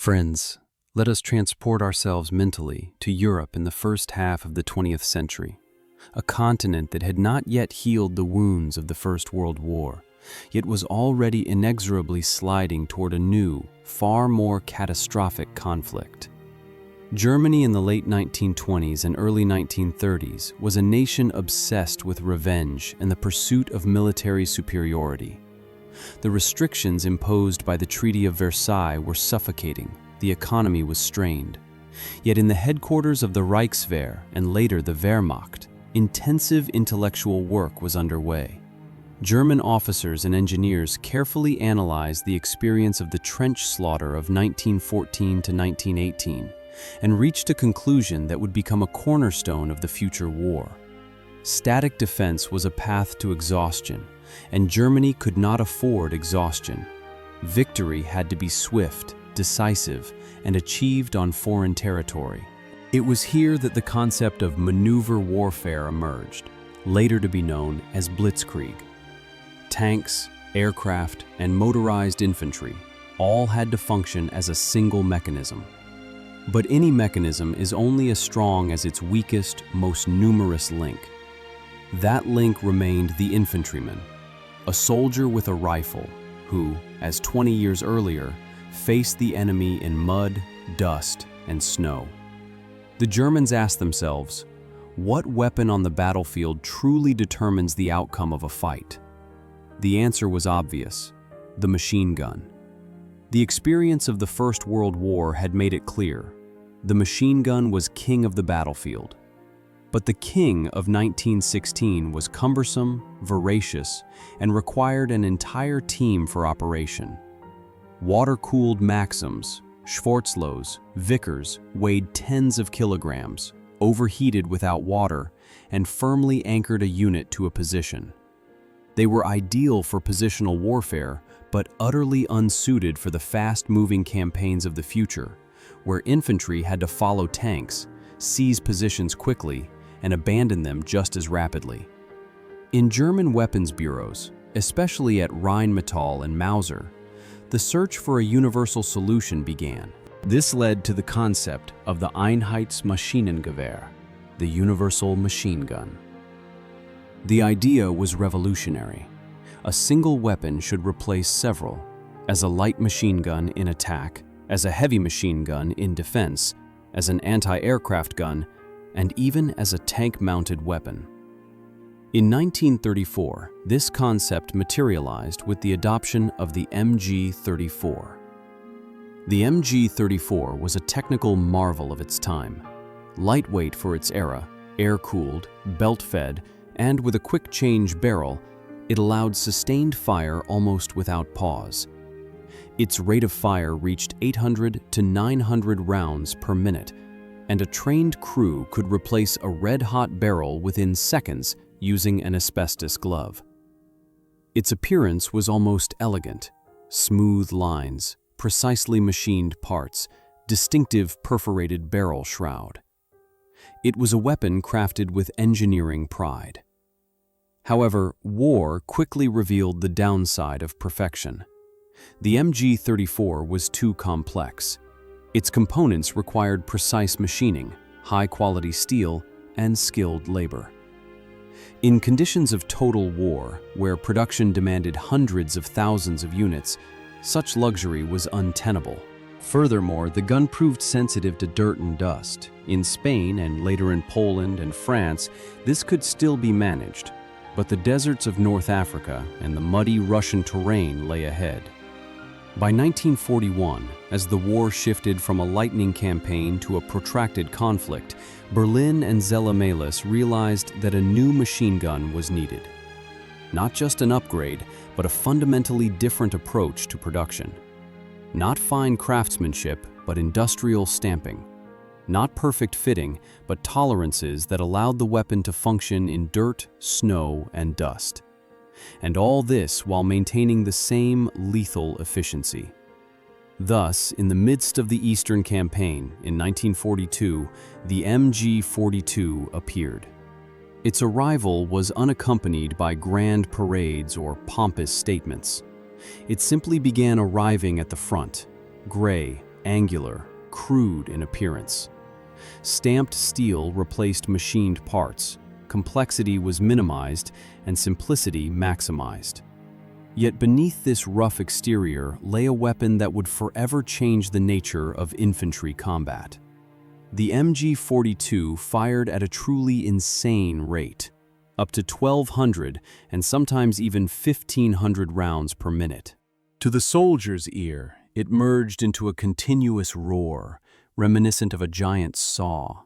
Friends, let us transport ourselves mentally to Europe in the first half of the 20th century, a continent that had not yet healed the wounds of the First World War, yet was already inexorably sliding toward a new, far more catastrophic conflict. Germany in the late 1920s and early 1930s was a nation obsessed with revenge and the pursuit of military superiority. The restrictions imposed by the Treaty of Versailles were suffocating, the economy was strained. Yet in the headquarters of the Reichswehr and later the Wehrmacht, intensive intellectual work was underway. German officers and engineers carefully analyzed the experience of the trench slaughter of 1914 to 1918 and reached a conclusion that would become a cornerstone of the future war. Static defense was a path to exhaustion, and Germany could not afford exhaustion. Victory had to be swift, decisive, and achieved on foreign territory. It was here that the concept of maneuver warfare emerged, later to be known as Blitzkrieg. Tanks, aircraft, and motorized infantry all had to function as a single mechanism. But any mechanism is only as strong as its weakest, most numerous link. That link remained the infantryman, a soldier with a rifle who, as 20 years earlier, faced the enemy in mud, dust, and snow. The Germans asked themselves, what weapon on the battlefield truly determines the outcome of a fight? The answer was obvious: the machine gun. The experience of the First World War had made it clear. The machine gun was king of the battlefield. But the king of 1916 was cumbersome, voracious, and required an entire team for operation. Water-cooled Maxims, Schwarzlows, Vickers weighed tens of kilograms, overheated without water, and firmly anchored a unit to a position. They were ideal for positional warfare, but utterly unsuited for the fast-moving campaigns of the future, where infantry had to follow tanks, seize positions quickly, and abandon them just as rapidly. In German weapons bureaus, especially at Rheinmetall and Mauser, the search for a universal solution began. This led to the concept of the Einheitsmaschinengewehr, the universal machine gun. The idea was revolutionary. A single weapon should replace several, as a light machine gun in attack, as a heavy machine gun in defense, as an anti-aircraft gun, and even as a tank-mounted weapon. In 1934, this concept materialized with the adoption of the MG-34. The MG-34 was a technical marvel of its time. Lightweight for its era, air-cooled, belt-fed, and with a quick-change barrel, it allowed sustained fire almost without pause. Its rate of fire reached 800 to 900 rounds per minute, and a trained crew could replace a red-hot barrel within seconds using an asbestos glove. Its appearance was almost elegant: smooth lines, precisely machined parts, distinctive perforated barrel shroud. It was a weapon crafted with engineering pride. However, war quickly revealed the downside of perfection. The MG-34 was too complex. Its components required precise machining, high-quality steel, and skilled labor. In conditions of total war, where production demanded hundreds of thousands of units, such luxury was untenable. Furthermore, the gun proved sensitive to dirt and dust. In Spain and later in Poland and France, this could still be managed, but the deserts of North Africa and the muddy Russian terrain lay ahead. By 1941, as the war shifted from a lightning campaign to a protracted conflict, Berlin and Zella-Mehlis realized that a new machine gun was needed. Not just an upgrade, but a fundamentally different approach to production. Not fine craftsmanship, but industrial stamping. Not perfect fitting, but tolerances that allowed the weapon to function in dirt, snow, and dust. And all this while maintaining the same lethal efficiency. Thus, in the midst of the Eastern Campaign in 1942, the MG-42 appeared. Its arrival was unaccompanied by grand parades or pompous statements. It simply began arriving at the front, gray, angular, crude in appearance. Stamped steel replaced machined parts, complexity was minimized, and simplicity maximized. Yet beneath this rough exterior lay a weapon that would forever change the nature of infantry combat. The MG-42 fired at a truly insane rate, up to 1,200 and sometimes even 1,500 rounds per minute. To the soldier's ear, it merged into a continuous roar, reminiscent of a giant saw.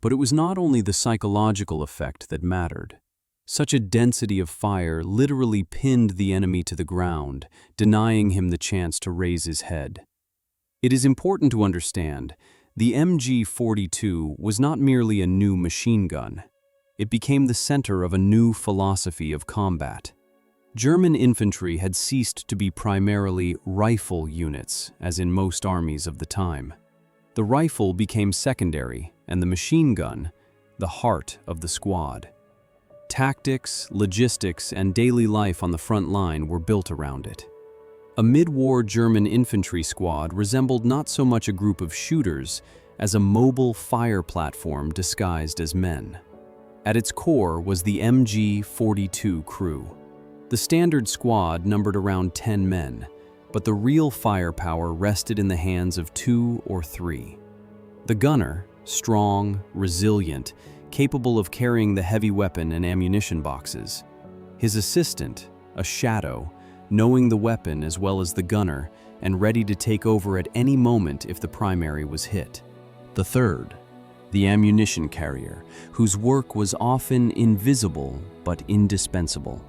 But it was not only the psychological effect that mattered. Such a density of fire literally pinned the enemy to the ground, denying him the chance to raise his head. It is important to understand, the MG-42 was not merely a new machine gun. It became the center of a new philosophy of combat. German infantry had ceased to be primarily rifle units, as in most armies of the time. The rifle became secondary, and the machine gun, the heart of the squad. Tactics, logistics, and daily life on the front line were built around it. A mid-war German infantry squad resembled not so much a group of shooters as a mobile fire platform disguised as men. At its core was the MG-42 crew. The standard squad numbered around 10 men, but the real firepower rested in the hands of 2 or 3. The gunner, strong, resilient, capable of carrying the heavy weapon and ammunition boxes. His assistant, a shadow, knowing the weapon as well as the gunner and ready to take over at any moment if the primary was hit. The third, the ammunition carrier, whose work was often invisible but indispensable.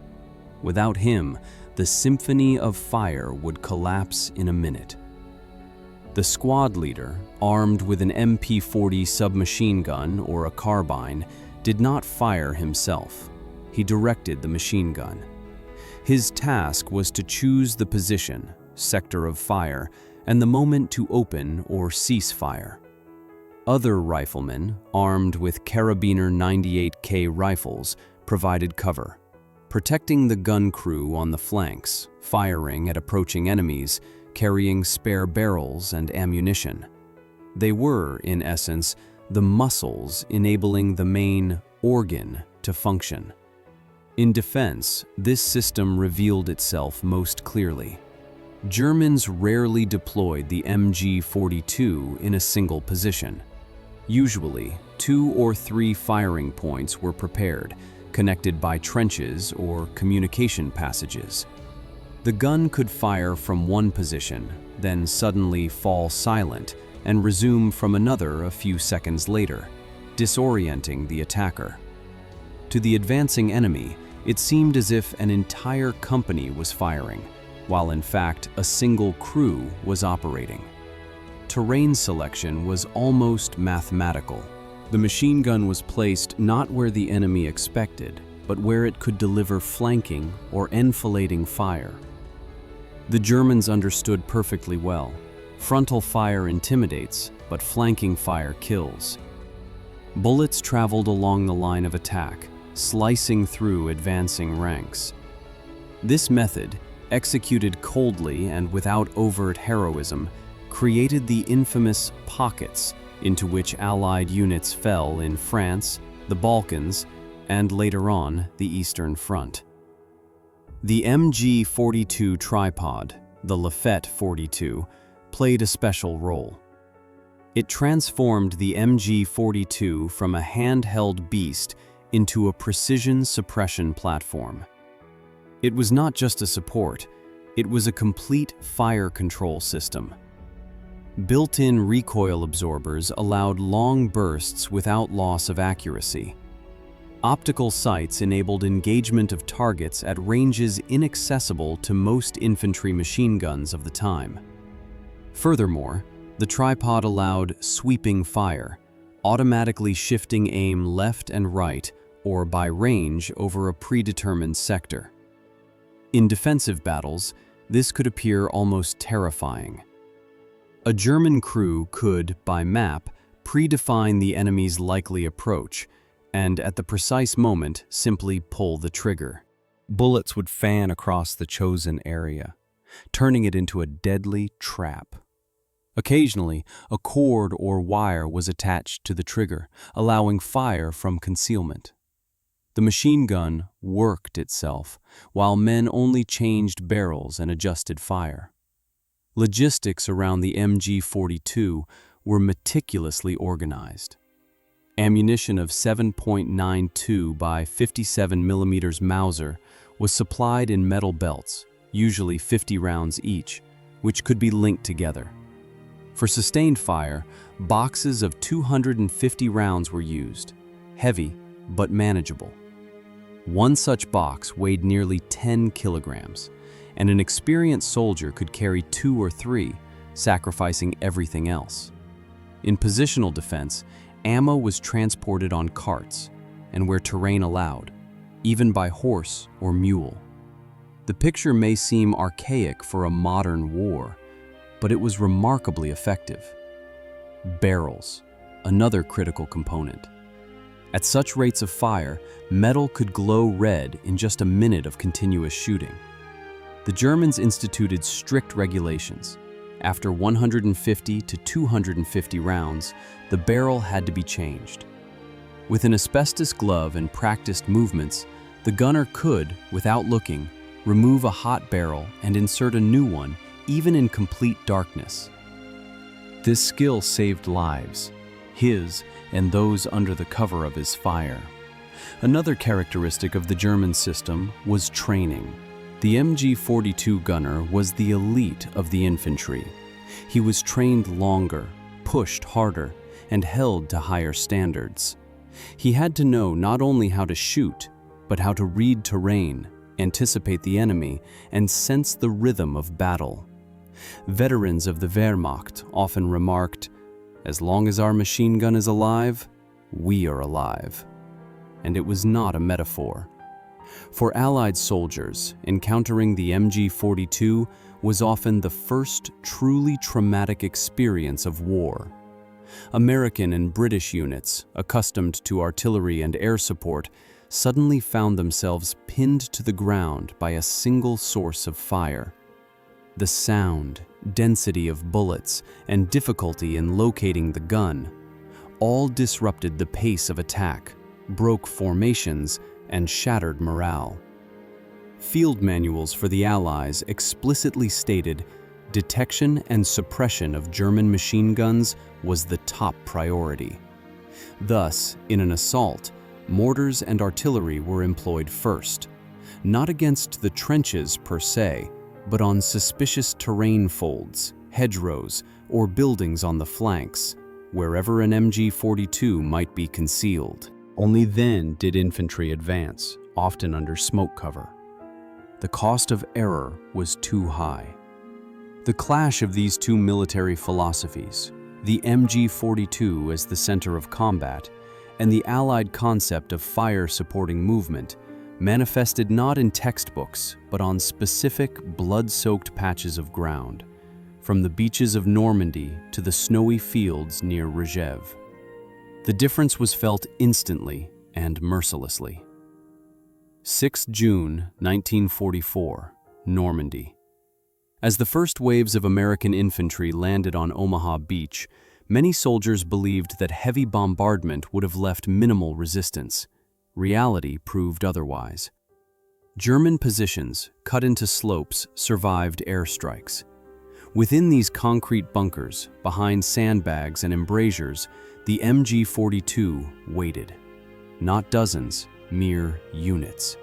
Without him, the symphony of fire would collapse in a minute. The squad leader, armed with an MP-40 submachine gun or a carbine, did not fire himself. He directed the machine gun. His task was to choose the position, sector of fire, and the moment to open or cease fire. Other riflemen, armed with Carabiner 98K rifles, provided cover, protecting the gun crew on the flanks, firing at approaching enemies, carrying spare barrels and ammunition. They were, in essence, the muscles enabling the main organ to function. In defense, this system revealed itself most clearly. Germans rarely deployed the MG-42 in a single position. Usually, 2 or 3 firing points were prepared, connected by trenches or communication passages. The gun could fire from one position, then suddenly fall silent and resume from another a few seconds later, disorienting the attacker. To the advancing enemy, it seemed as if an entire company was firing, while in fact a single crew was operating. Terrain selection was almost mathematical. The machine gun was placed not where the enemy expected, but where it could deliver flanking or enfilading fire. The Germans understood perfectly well. Frontal fire intimidates, but flanking fire kills. Bullets traveled along the line of attack, slicing through advancing ranks. This method, executed coldly and without overt heroism, created the infamous pockets into which Allied units fell in France, the Balkans, and later on, the Eastern Front. The MG-42 tripod, the Lafette 42, played a special role. It transformed the MG-42 from a handheld beast into a precision suppression platform. It was not just a support, it was a complete fire control system. Built-in recoil absorbers allowed long bursts without loss of accuracy. Optical sights enabled engagement of targets at ranges inaccessible to most infantry machine guns of the time. Furthermore, the tripod allowed sweeping fire, automatically shifting aim left and right or by range over a predetermined sector. In defensive battles, this could appear almost terrifying. A German crew could, by map, predefine the enemy's likely approach, and at the precise moment simply pull the trigger. Bullets would fan across the chosen area, turning it into a deadly trap. Occasionally, a cord or wire was attached to the trigger, allowing fire from concealment. The machine gun worked itself, while men only changed barrels and adjusted fire. Logistics around the MG42 were meticulously organized. Ammunition of 7.92 by 57 mm Mauser was supplied in metal belts, usually 50 rounds each, which could be linked together. For sustained fire, boxes of 250 rounds were used, heavy but manageable. One such box weighed nearly 10 kilograms, and an experienced soldier could carry 2 or 3, sacrificing everything else. In positional defense, ammo was transported on carts, and where terrain allowed, even by horse or mule. The picture may seem archaic for a modern war, but it was remarkably effective. Barrels, another critical component. At such rates of fire, metal could glow red in just a minute of continuous shooting. The Germans instituted strict regulations. After 150 to 250 rounds, the barrel had to be changed. With an asbestos glove and practiced movements, the gunner could, without looking, remove a hot barrel and insert a new one, even in complete darkness. This skill saved lives, his and those under the cover of his fire. Another characteristic of the German system was training. The MG42 gunner was the elite of the infantry. He was trained longer, pushed harder, and held to higher standards. He had to know not only how to shoot, but how to read terrain, anticipate the enemy, and sense the rhythm of battle. Veterans of the Wehrmacht often remarked, "As long as our machine gun is alive, we are alive." And it was not a metaphor. For Allied soldiers, encountering the MG42 was often the first truly traumatic experience of war. American and British units, accustomed to artillery and air support, suddenly found themselves pinned to the ground by a single source of fire. The sound, density of bullets, and difficulty in locating the gun all disrupted the pace of attack, broke formations, and shattered morale. Field manuals for the Allies explicitly stated detection and suppression of German machine guns was the top priority. Thus, in an assault, mortars and artillery were employed first, not against the trenches per se, but on suspicious terrain folds, hedgerows, or buildings on the flanks, wherever an MG42 might be concealed. Only then did infantry advance, often under smoke cover. The cost of error was too high. The clash of these two military philosophies, the MG42 as the center of combat, and the Allied concept of fire-supporting movement, manifested not in textbooks, but on specific blood-soaked patches of ground, from the beaches of Normandy to the snowy fields near Reshaping. The difference was felt instantly and mercilessly. 6 June 1944, Normandy. As the first waves of American infantry landed on Omaha Beach, many soldiers believed that heavy bombardment would have left minimal resistance. Reality proved otherwise. German positions, cut into slopes, survived airstrikes. Within these concrete bunkers, behind sandbags and embrasures, the MG42 waited. Not dozens, mere units.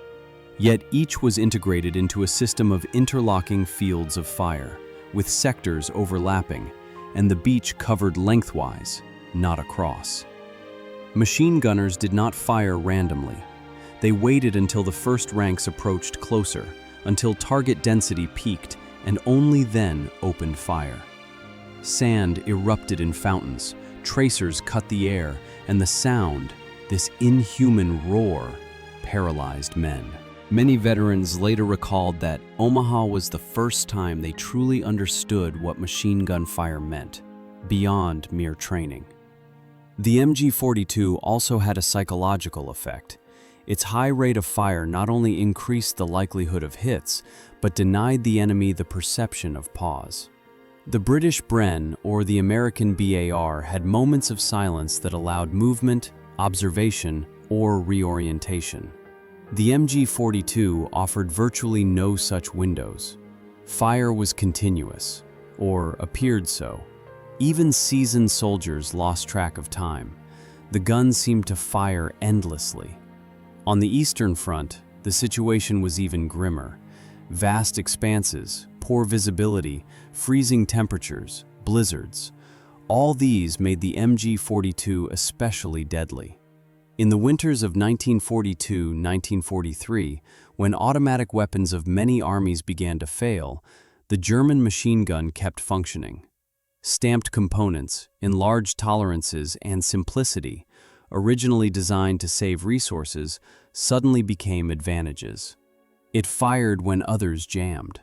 Yet each was integrated into a system of interlocking fields of fire, with sectors overlapping, and the beach covered lengthwise, not across. Machine gunners did not fire randomly. They waited until the first ranks approached closer, until target density peaked, and only then opened fire. Sand erupted in fountains, tracers cut the air, and the sound, this inhuman roar, paralyzed men. Many veterans later recalled that Omaha was the first time they truly understood what machine gun fire meant, beyond mere training. The MG42 also had a psychological effect. Its high rate of fire not only increased the likelihood of hits, but denied the enemy the perception of pause. The British Bren or the American BAR had moments of silence that allowed movement, observation, or reorientation. The MG-42 offered virtually no such windows. Fire was continuous, or appeared so. Even seasoned soldiers lost track of time. The guns seemed to fire endlessly. On the Eastern Front, the situation was even grimmer. Vast expanses, poor visibility, freezing temperatures, blizzards. All these made the MG-42 especially deadly. In the winters of 1942-1943, when automatic weapons of many armies began to fail, the German machine gun kept functioning. Stamped components, enlarged tolerances, and simplicity, originally designed to save resources, suddenly became advantages. It fired when others jammed.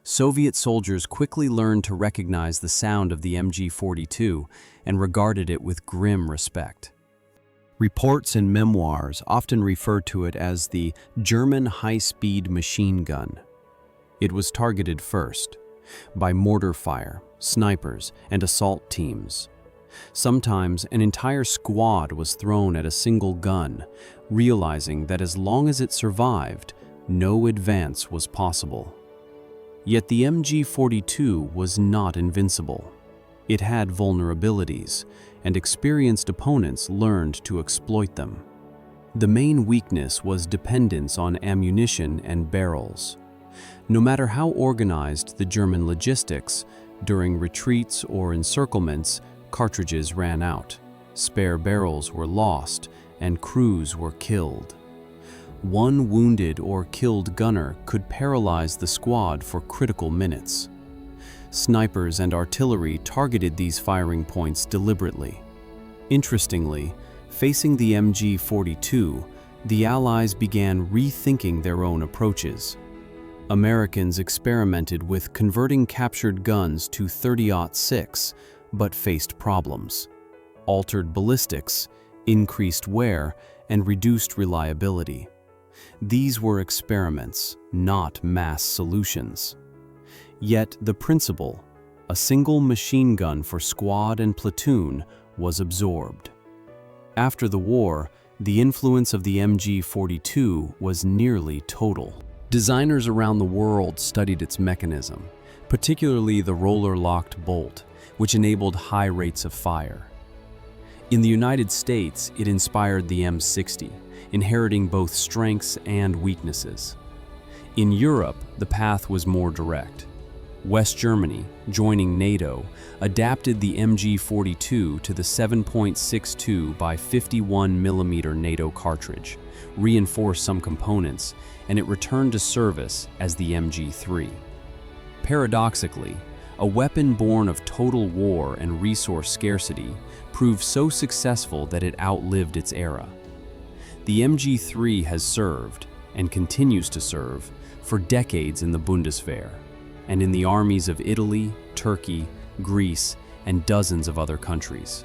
Soviet soldiers quickly learned to recognize the sound of the MG-42 and regarded it with grim respect. Reports and memoirs often refer to it as the German high-speed machine gun. It was targeted first by mortar fire, snipers, and assault teams. Sometimes an entire squad was thrown at a single gun, realizing that as long as it survived, no advance was possible. Yet the MG-42 was not invincible. It had vulnerabilities, and experienced opponents learned to exploit them. The main weakness was dependence on ammunition and barrels. No matter how organized the German logistics, during retreats or encirclements, cartridges ran out, spare barrels were lost, and crews were killed. One wounded or killed gunner could paralyze the squad for critical minutes. Snipers and artillery targeted these firing points deliberately. Interestingly, facing the MG-42, the Allies began rethinking their own approaches. Americans experimented with converting captured guns to .30-06, but faced problems. Altered ballistics, increased wear, and reduced reliability. These were experiments, not mass solutions. Yet the principle, a single machine gun for squad and platoon, was absorbed. After the war, the influence of the MG-42 was nearly total. Designers around the world studied its mechanism, particularly the roller-locked bolt, which enabled high rates of fire. In the United States, it inspired the M60, inheriting both strengths and weaknesses. In Europe, the path was more direct. West Germany, joining NATO, adapted the MG-42 to the 7.62 by 51 mm NATO cartridge, reinforced some components, and it returned to service as the MG-3. Paradoxically, a weapon born of total war and resource scarcity proved so successful that it outlived its era. The MG-3 has served, and continues to serve, for decades in the Bundeswehr, and in the armies of Italy, Turkey, Greece, and dozens of other countries.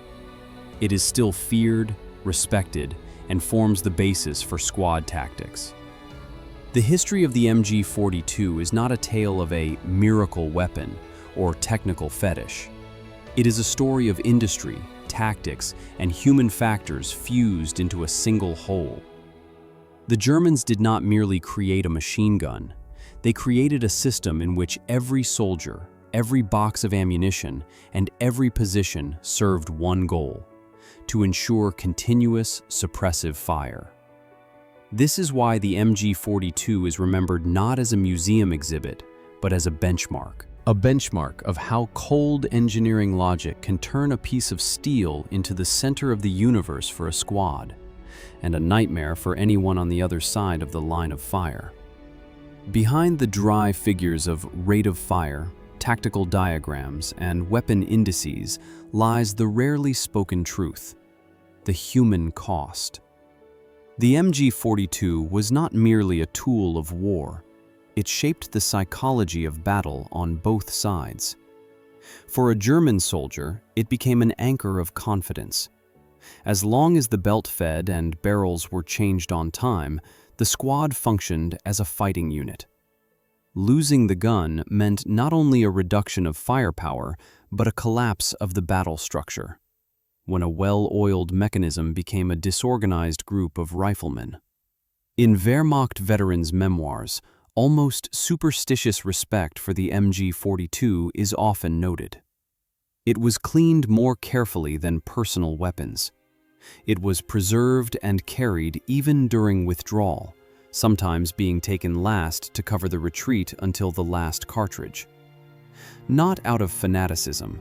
It is still feared, respected, and forms the basis for squad tactics. The history of the MG-42 is not a tale of a miracle weapon or technical fetish. It is a story of industry, tactics, and human factors fused into a single whole. The Germans did not merely create a machine gun. They created a system in which every soldier, every box of ammunition, and every position served one goal: to ensure continuous, suppressive fire. This is why the MG-42 is remembered not as a museum exhibit, but as a benchmark. A benchmark of how cold engineering logic can turn a piece of steel into the center of the universe for a squad, and a nightmare for anyone on the other side of the line of fire. Behind the dry figures of rate of fire, tactical diagrams, and weapon indices lies the rarely spoken truth: the human cost. The MG-42 was not merely a tool of war. It shaped the psychology of battle on both sides. For a German soldier, it became an anchor of confidence. As long as the belt fed and barrels were changed on time, the squad functioned as a fighting unit. Losing the gun meant not only a reduction of firepower, but a collapse of the battle structure, when a well-oiled mechanism became a disorganized group of riflemen. In Wehrmacht veterans' memoirs, almost superstitious respect for the MG42 is often noted. It was cleaned more carefully than personal weapons. It was preserved and carried even during withdrawal, sometimes being taken last to cover the retreat until the last cartridge. Not out of fanaticism,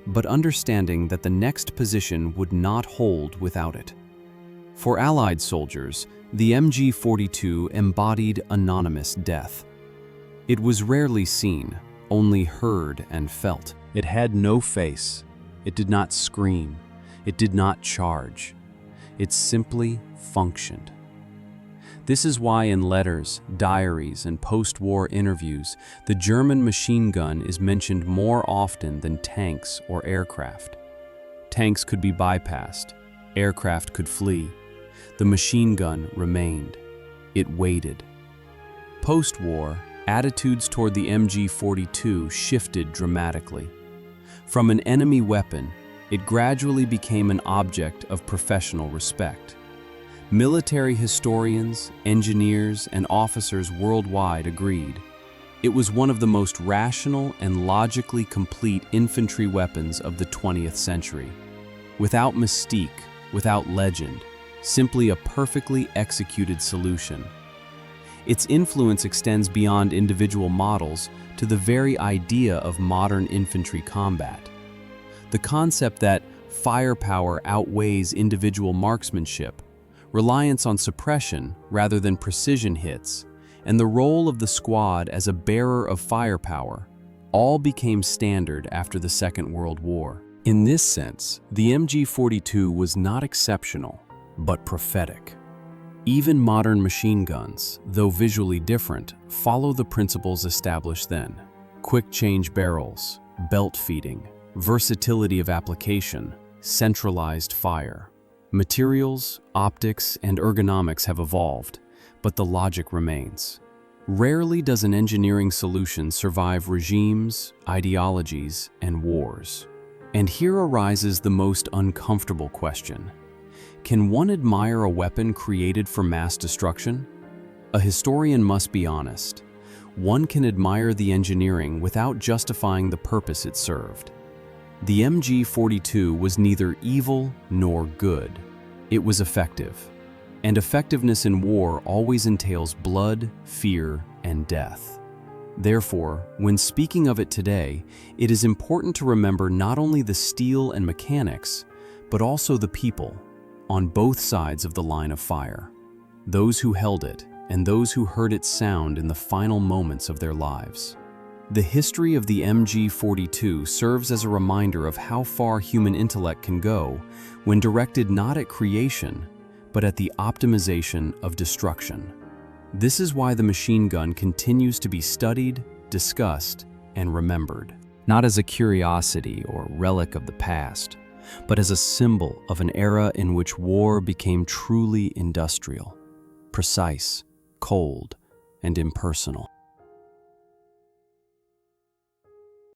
but understanding that the next position would not hold without it. For Allied soldiers, the MG42 embodied anonymous death. It was rarely seen, only heard and felt. It had no face. It did not scream. It did not charge. It simply functioned. This is why in letters, diaries, and post-war interviews, the German machine gun is mentioned more often than tanks or aircraft. Tanks could be bypassed. Aircraft could flee. The machine gun remained. It waited. Post-war, attitudes toward the MG42 shifted dramatically. From an enemy weapon, it gradually became an object of professional respect. Military historians, engineers, and officers worldwide agreed. It was one of the most rational and logically complete infantry weapons of the 20th century. Without mystique, without legend, simply a perfectly executed solution. Its influence extends beyond individual models to the very idea of modern infantry combat. The concept that firepower outweighs individual marksmanship, reliance on suppression rather than precision hits, and the role of the squad as a bearer of firepower all became standard after the Second World War. In this sense, the MG42 was not exceptional, but prophetic. Even modern machine guns, though visually different, follow the principles established then. Quick change barrels, belt feeding, versatility of application, centralized fire. Materials, optics, and ergonomics have evolved, but the logic remains. Rarely does an engineering solution survive regimes, ideologies, and wars. And here arises the most uncomfortable question. Can one admire a weapon created for mass destruction? A historian must be honest. One can admire the engineering without justifying the purpose it served. The MG42 was neither evil nor good. It was effective. And effectiveness in war always entails blood, fear, and death. Therefore, when speaking of it today, it is important to remember not only the steel and mechanics, but also the people on both sides of the line of fire. Those who held it and those who heard its sound in the final moments of their lives. The history of the MG42 serves as a reminder of how far human intellect can go when directed not at creation, but at the optimization of destruction. This is why the machine gun continues to be studied, discussed, and remembered, not as a curiosity or relic of the past, but as a symbol of an era in which war became truly industrial, precise, cold, and impersonal.